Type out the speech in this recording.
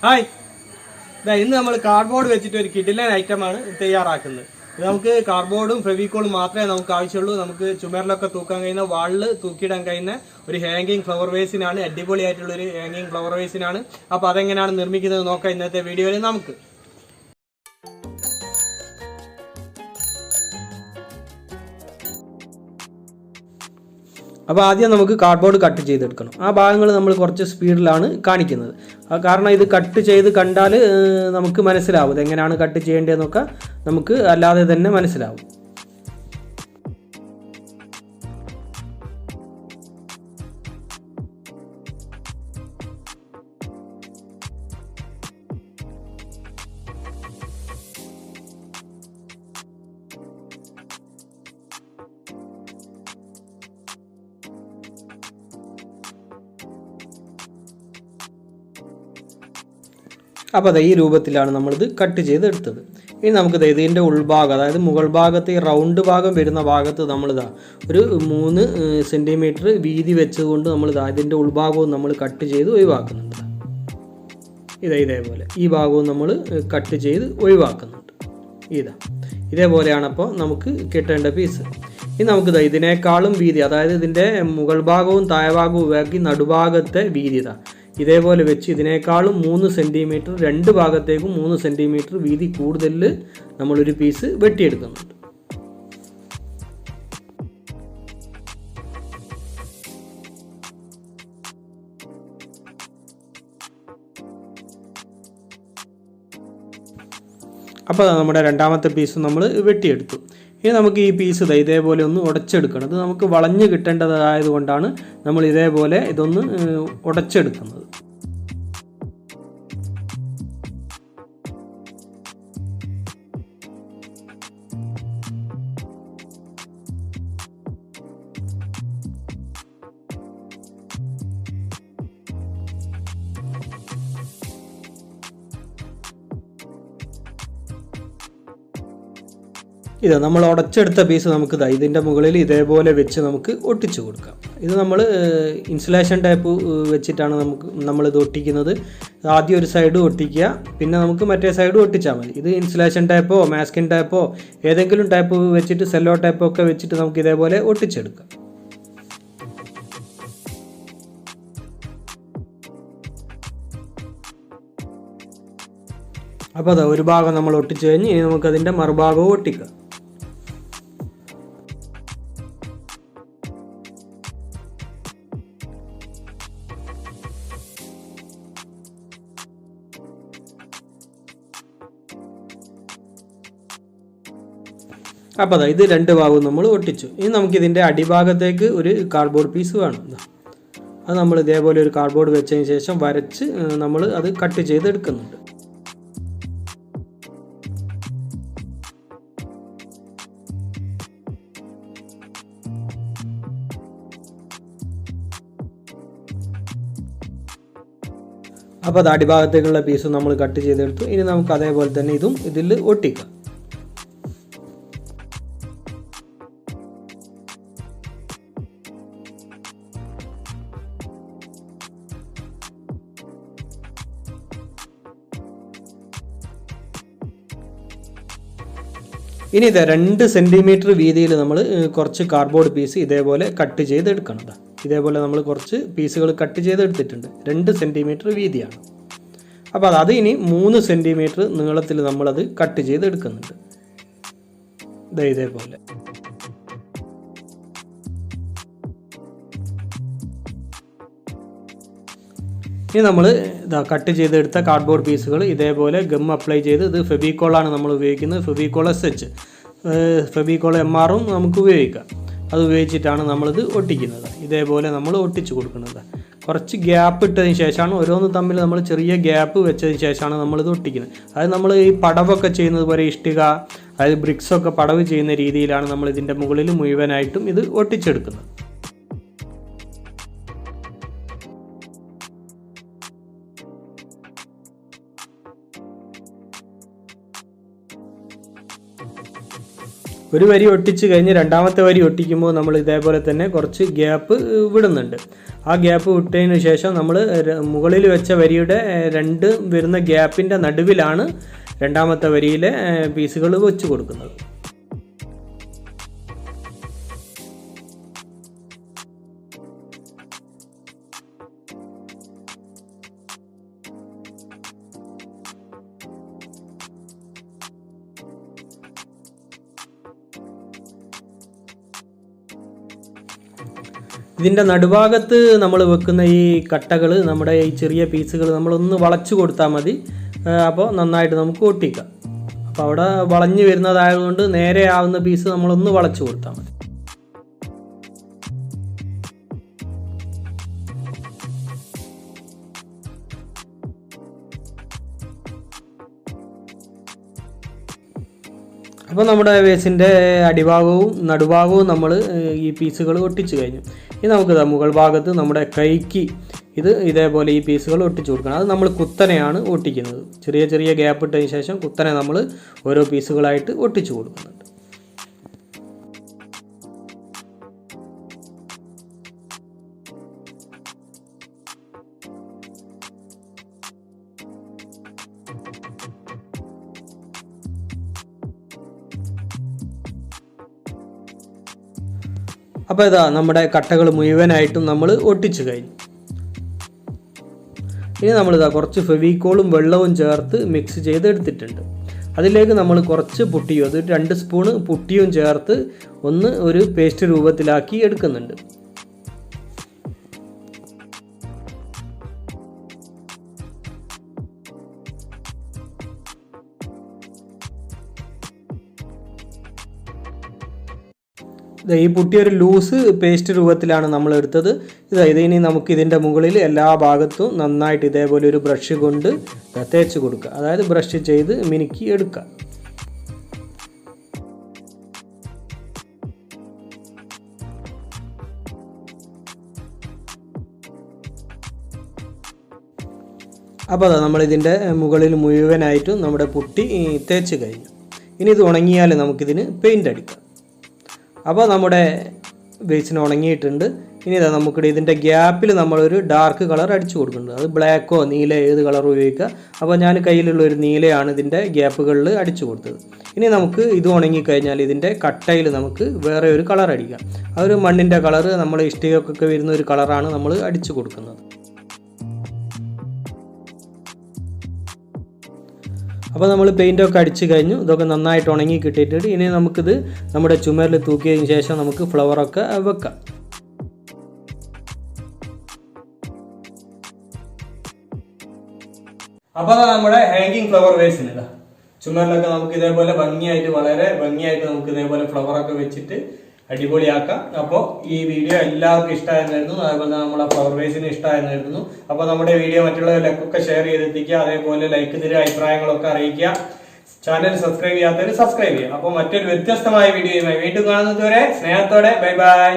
Hi, ഇന്ന് നമ്മൾ cardboard വെച്ചിട്ട് ഒരു കിടിലൻ ഐറ്റമാണ് തയ്യാറാക്കുന്നത്. ഇത് നമുക്ക് കാർഡ്ബോർഡും ഫെവിക്കോളും മാത്രമേ നമുക്ക് ആവശ്യമുള്ളൂ. നമുക്ക് ചുമരിലൊക്കെ തൂക്കാൻ കഴിയുന്ന, വാളിൽ തൂക്കിയിടാൻ കഴിയുന്ന ഒരു ഹാങ്ങിങ് ഫ്ലവർ വേസിനാണ്. അടിപൊളിയായിട്ടുള്ള ഒരു ഹാങ്ങിങ് ഫ്ലവർ വേസിനാണ്. അപ്പോൾ അതെങ്ങനെയാണ് നിർമ്മിക്കുന്നത് നോക്കാം ഇന്നത്തെ വീഡിയോയിൽ നമുക്ക്. അപ്പോൾ ആദ്യം നമുക്ക് കാർഡ്ബോർഡ് കട്ട് ചെയ്തെടുക്കണം. ആ ഭാഗങ്ങൾ നമ്മൾ കുറച്ച് സ്പീഡിലാണ് കാണിക്കുന്നത്. കാരണം ഇത് കട്ട് ചെയ്ത് കണ്ടാൽ നമുക്ക് മനസ്സിലാവും ഇതെങ്ങനെയാണ് കട്ട് ചെയ്യേണ്ടതെന്നൊക്കെ നമുക്ക് അല്ലാതെ തന്നെ മനസ്സിലാവും. അപ്പോൾ അതെ ഈ രൂപത്തിലാണ് നമ്മളിത് കട്ട് ചെയ്തെടുത്തത്. ഇനി നമുക്കിത് ഇതിൻ്റെ ഉൾഭാഗം, അതായത് മുകൾ ഭാഗത്ത് ഈ റൗണ്ട് ഭാഗം വരുന്ന ഭാഗത്ത് നമ്മളിതാ ഒരു 3 സെൻറ്റിമീറ്റർ വീതി വെച്ചുകൊണ്ട് നമ്മളിതാ ഇതിൻ്റെ ഉൾഭാഗവും നമ്മൾ കട്ട് ചെയ്ത് ഒഴിവാക്കുന്നുണ്ട്. ഇതേപോലെ ഈ ഭാഗവും നമ്മൾ കട്ട് ചെയ്ത് ഒഴിവാക്കുന്നുണ്ട്. ഇതേപോലെയാണ് അപ്പോൾ നമുക്ക് കിട്ടേണ്ട പീസ്. ഇനി നമുക്കിതാ ഇതിനേക്കാളും വീതി, അതായത് ഇതിൻ്റെ മുകൾ ഭാഗവും താഴ്ഭാഗവും ഒഴിവാക്കി നടുഭാഗത്തെ വീതി ഇതേപോലെ വെച്ച് ഇതിനേക്കാളും 3 സെൻറ്റിമീറ്റർ, 2 ഭാഗത്തേക്കും 3 സെൻറ്റിമീറ്റർ വീതി കൂടുതൽ നമ്മളൊരു പീസ് വെട്ടിയെടുക്കുന്നുണ്ട്. അപ്പോൾ നമ്മുടെ രണ്ടാമത്തെ പീസ് നമ്മൾ വെട്ടിയെടുത്തു. ഇനി നമുക്ക് ഈ പീസ് ഇതേപോലെ ഒന്ന് ഉടച്ചെടുക്കണം. ഇത് നമുക്ക് വളഞ്ഞ് കിട്ടേണ്ടതായതുകൊണ്ടാണ് നമ്മൾ ഇതേപോലെ ഇതൊന്ന് ഉടച്ചെടുക്കുന്നത്. ഇത് നമ്മൾ ഉടച്ചെടുത്ത പീസ് നമുക്ക് ഇതിൻ്റെ മുകളിൽ ഇതേപോലെ വെച്ച് നമുക്ക് ഒട്ടിച്ചു കൊടുക്കാം. ഇത് നമ്മൾ ഇൻസുലേഷൻ ടൈപ്പ് വെച്ചിട്ടാണ് നമ്മളിത് ഒട്ടിക്കുന്നത്. ആദ്യം ഒരു സൈഡ് ഒട്ടിക്കുക, പിന്നെ നമുക്ക് മറ്റേ സൈഡ് ഒട്ടിച്ചാൽ മതി. ഇത് ഇൻസുലേഷൻ ടൈപ്പോ മാസ്കിൻ ടൈപ്പോ ഏതെങ്കിലും ടൈപ്പ് വെച്ചിട്ട്, സെല്ലോ ടൈപ്പോ ഒക്കെ വെച്ചിട്ട് നമുക്ക് ഇതേപോലെ ഒട്ടിച്ചെടുക്കാം. അപ്പോൾ അതാ ഒരു ഭാഗം നമ്മൾ ഒട്ടിച്ചു കഴിഞ്ഞ് ഇനി നമുക്കതിൻ്റെ മറുഭാഗവും ഒട്ടിക്കാം. അപ്പോൾ അതാ ഇത് 2 ഭാഗവും നമ്മൾ ഒട്ടിച്ചു. ഇനി നമുക്കിതിൻ്റെ അടിഭാഗത്തേക്ക് ഒരു കാർഡ്ബോർഡ് പീസ് വേണം. അത് നമ്മൾ ഇതേപോലെ ഒരു കാർഡ്ബോർഡ് വെച്ചതിന് ശേഷം വരച്ച് നമ്മൾ അത് കട്ട് ചെയ്തെടുക്കുന്നുണ്ട്. അപ്പോൾ അത് അടിഭാഗത്തേക്കുള്ള പീസ് നമ്മൾ കട്ട് ചെയ്തെടുത്തു. ഇനി നമുക്ക് അതേപോലെ തന്നെ ഇതും ഇതിൽ ഒട്ടിക്കാം. ഇനി 2 സെൻറ്റിമീറ്റർ വീതിയിൽ നമ്മൾ കുറച്ച് കാർഡ്ബോർഡ് പീസ് ഇതേപോലെ കട്ട് ചെയ്തെടുക്കണം. ഇതേപോലെ നമ്മൾ കുറച്ച് പീസുകൾ കട്ട് ചെയ്തെടുത്തിട്ടുണ്ട്. 2 സെൻറ്റിമീറ്റർ വീതിയാണ്. അപ്പോൾ അത് ഇനി 3 സെൻറ്റിമീറ്റർ നീളത്തിൽ നമ്മളത് കട്ട് ചെയ്തെടുക്കുന്നുണ്ട്. ഇതേപോലെ ഇനി നമ്മൾ കട്ട് ചെയ്തെടുത്ത കാർഡ്ബോർഡ് പീസുകൾ ഇതേപോലെ ഗം അപ്ലൈ ചെയ്ത്, ഇത് ഫെവിക്കോളാണ് നമ്മൾ ഉപയോഗിക്കുന്നത്. ഫെവിക്കോൾ SH, ഫെവിക്കോൾ MRും നമുക്ക് ഉപയോഗിക്കാം. അത് ഉപയോഗിച്ചിട്ടാണ് നമ്മളിത് ഒട്ടിക്കുന്നത്. ഇതേപോലെ നമ്മൾ ഒട്ടിച്ചു കൊടുക്കുന്നത്. കുറച്ച് ഗ്യാപ്പ് ഇട്ടതിന് ശേഷമാണ്, ഓരോന്ന് തമ്മിൽ നമ്മൾ ചെറിയ ഗ്യാപ്പ് വെച്ചതിന് ശേഷമാണ് നമ്മളിത് ഒട്ടിക്കുന്നത്. അതായത് നമ്മൾ ഈ പടവൊക്കെ ചെയ്യുന്നത് പോലെ ഇഷ്ടിക, അതായത് ബ്രിക്സൊക്കെ പടവ് ചെയ്യുന്ന രീതിയിലാണ് നമ്മൾ ഇതിൻ്റെ മുകളിൽ മുഴുവനായിട്ടും ഇത് ഒട്ടിച്ചെടുക്കുന്നത്. ഒരു വരി ഒട്ടിച്ച് കഴിഞ്ഞ് രണ്ടാമത്തെ വരി ഒട്ടിക്കുമ്പോൾ നമ്മൾ ഇതേപോലെ തന്നെ കുറച്ച് ഗ്യാപ്പ് വിടുന്നുണ്ട്. ആ ഗ്യാപ്പ് വിട്ടതിന് ശേഷം നമ്മൾ മുകളിൽ വെച്ച വരിയുടെ രണ്ട് വരുന്ന ഗ്യാപ്പിൻ്റെ നടുവിലാണ് രണ്ടാമത്തെ വരിയിലെ പീസുകൾ വെച്ച് കൊടുക്കുന്നത്. ഇതിൻ്റെ നടുഭാഗത്ത് നമ്മൾ വെക്കുന്ന ഈ കട്ടകൾ, നമ്മുടെ ഈ ചെറിയ പീസുകൾ നമ്മളൊന്ന് വളച്ചു കൊടുത്താൽ മതി. അപ്പോൾ നന്നായിട്ട് നമുക്ക് ഒട്ടിക്കാം. അപ്പോൾ അവിടെ വളഞ്ഞു വരുന്നതായതുകൊണ്ട് നേരെ ആവുന്ന പീസ് നമ്മളൊന്ന് വളച്ചു കൊടുത്താൽ മതി. അപ്പോൾ നമ്മുടെ വേസിൻ്റെ അടിഭാഗവും നടുഭാഗവും നമ്മൾ ഈ പീസുകൾ ഒട്ടിച്ച് കഴിഞ്ഞു. ഇനി നമുക്ക് മുകൾ ഭാഗത്ത് നമ്മുടെ കൈക്ക് ഇതേപോലെ ഈ പീസുകൾ ഒട്ടിച്ചു കൊടുക്കണം. അത് നമ്മൾ കുത്തനെയാണ് ഒട്ടിക്കുന്നത്. ചെറിയ ചെറിയ ഗ്യാപ്പ് ഇട്ടതിന് ശേഷം കുത്തനെ നമ്മൾ ഓരോ പീസുകളായിട്ട് ഒട്ടിച്ചു കൊടുക്കുന്നുണ്ട്. അപ്പോൾ ഇതാ നമ്മുടെ കട്ടകൾ മുഴുവനായിട്ടും നമ്മൾ ഒട്ടിച്ചു കഴിഞ്ഞു. ഇനി നമ്മളിതാ കുറച്ച് ഫെവിക്കോളും വെള്ളവും ചേർത്ത് മിക്സ് ചെയ്ത് എടുത്തിട്ടുണ്ട്. അതിലേക്ക് നമ്മൾ കുറച്ച് പുട്ടിയും, അത് 2 സ്പൂണ് പുട്ടിയും ചേർത്ത് ഒരു പേസ്റ്റ് രൂപത്തിലാക്കി എടുക്കുന്നുണ്ട്. ഈ പുട്ടി ഒരു ലൂസ് പേസ്റ്റ് രൂപത്തിലാണ് നമ്മൾ എടുത്തത്. ഇതിനി നമുക്ക് ഇതിൻ്റെ മുകളിൽ എല്ലാ ഭാഗത്തും നന്നായിട്ട് ഇതേപോലെ ഒരു ബ്രഷ് കൊണ്ട് തേച്ച് കൊടുക്കുക. അതായത് ബ്രഷ് ചെയ്ത് മിനുക്കി എടുക്കുക. അപ്പോൾ നമ്മളിതിൻ്റെ മുകളിൽ മുഴുവനായിട്ടും നമ്മുടെ പുട്ടി തേച്ച് കഴിഞ്ഞു. ഇനി ഇത് ഉണങ്ങിയാൽ നമുക്കിതിന് പെയിൻ്റ് അടിക്കാം. അപ്പോൾ നമ്മുടെ ബേസിന് ഉണങ്ങിയിട്ടുണ്ട്. ഇനി നമുക്കിവിടെ ഇതിൻ്റെ ഗ്യാപ്പിൽ നമ്മളൊരു ഡാർക്ക് കളർ അടിച്ചു കൊടുക്കുന്നുണ്ട്. അത് ബ്ലാക്കോ നീല ഏത് കളർ ഉപയോഗിക്കുക. അപ്പോൾ ഞാൻ കയ്യിലുള്ള ഒരു നീലയാണ് ഇതിൻ്റെ ഗ്യാപ്പുകളിൽ അടിച്ചു കൊടുത്തത്. ഇനി നമുക്ക് ഇത് ഉണങ്ങിക്കഴിഞ്ഞാൽ ഇതിൻ്റെ കട്ടയിൽ നമുക്ക് വേറെ ഒരു കളർ അടിക്കാം. ആ ഒരു മണ്ണിൻ്റെ കളർ, നമ്മൾ ഇഷ്ടികക്കൊക്കെ വരുന്ന ഒരു കളറാണ് നമ്മൾ അടിച്ചു കൊടുക്കുന്നത്. അപ്പോൾ നമ്മൾ പെയിൻ്റൊക്കെ അടിച്ച് കഴിഞ്ഞു. ഇതൊക്കെ നന്നായിട്ട് ഉണങ്ങി കിട്ടിയിട്ടുണ്ട്. ഇനി നമുക്കിത് നമ്മുടെ ചുമരിൽ തൂക്കിയതിന് ശേഷം നമുക്ക് ഫ്ലവറൊക്കെ വെക്കാം. അപ്പോൾ നമ്മുടെ ഹാങ്ങിങ് ഫ്ലവർ വേസിന് ചുമരിലൊക്കെ നമുക്ക് ഇതേപോലെ വളരെ ഭംഗിയായിട്ട് നമുക്ക് ഇതേപോലെ ഫ്ലവറൊക്കെ വെച്ചിട്ട് അടിപൊളിയാക്കാം. അപ്പോൾ ഈ വീഡിയോ എല്ലാവർക്കും ഇഷ്ടമായിരുന്നു. അതുപോലെ നമ്മളെ ഫ്ലവർ വേസിന് ഇഷ്ടമായിരുന്നു. അപ്പോൾ നമ്മുടെ വീഡിയോ മറ്റുള്ളവരിലൊക്കെ ഷെയർ ചെയ്തെത്തിക്കുക. അതേപോലെ ലൈക്ക് തരിക, അഭിപ്രായങ്ങളൊക്കെ അറിയിക്കുക. ചാനൽ സബ്സ്ക്രൈബ് ചെയ്യാത്തവർ സബ്സ്ക്രൈബ് ചെയ്യുക. അപ്പോൾ മറ്റൊരു വ്യത്യസ്തമായ വീഡിയോയുമായി വീണ്ടും കാണുന്നത് വരെ സ്നേഹത്തോടെ ബൈ ബൈ.